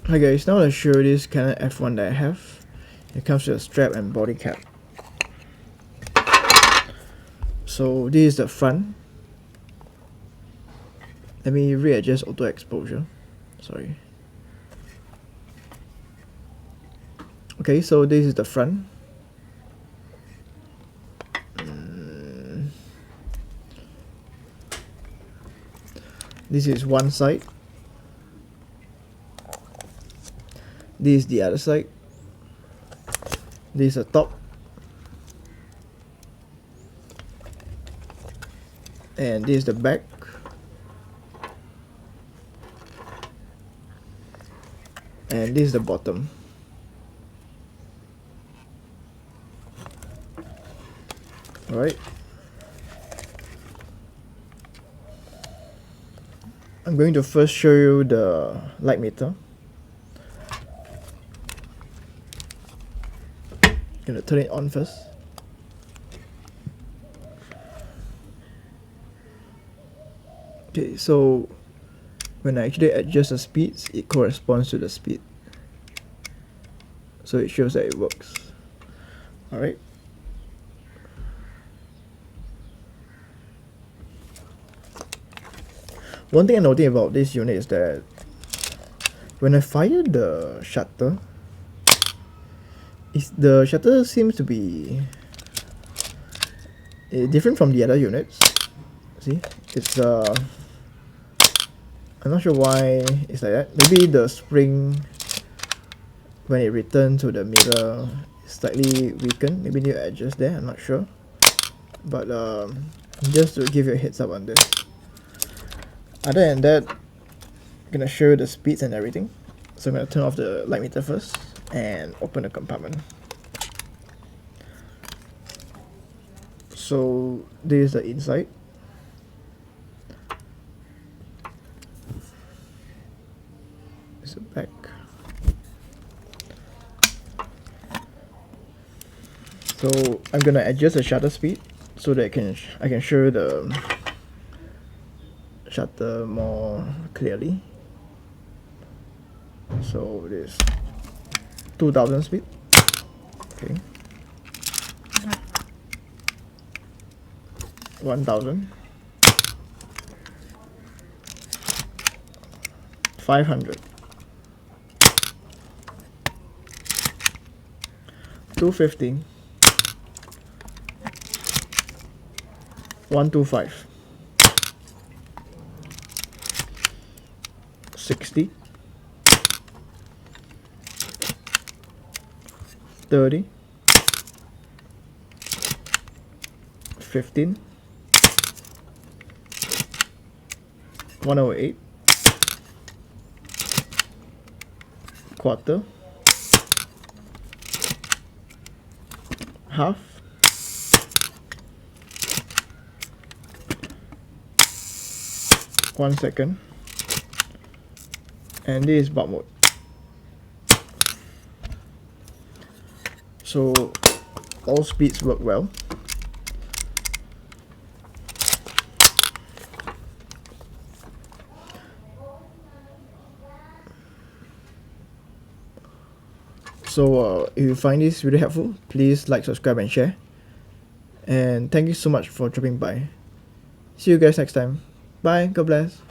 Hi guys, now I'll show you this Canon F1 that I have. It comes with a strap and body cap. So this is the front. Let me readjust auto exposure. Sorry. Okay, so this is the front. This is one side. This is the other side. This is the top. And this is the back. And this is the bottom. Alright. I'm going to first show you the light meter. Gonna turn it on first. Okay, so when I actually adjust the speeds, it corresponds to the speed. So it shows that it works. Alright. One thing I noticed about this unit is that when I fire the shutter, the shutter seems to be different from the other units. See, it's I'm not sure why it's like that. Maybe the spring, when it returns to the mirror, is slightly weakened. Maybe need to adjust there. I'm not sure, but just to give you a heads up on this. Other than that, I'm gonna show you the speeds and everything. So I'm gonna turn off the light meter first and open the compartment. So this is the inside. This is the back. So I'm gonna adjust the shutter speed so that I can show you the shutter more clearly. So it is 2000 speed. Okay. 1000. 500. 250. 125. 60. 30. 15. 108. Quarter. Half. One second. And this is bulb mode. So all speeds work well. So if you find this really helpful, please like, subscribe and share. And thank you so much for dropping by. See you guys next time. Bye. God bless.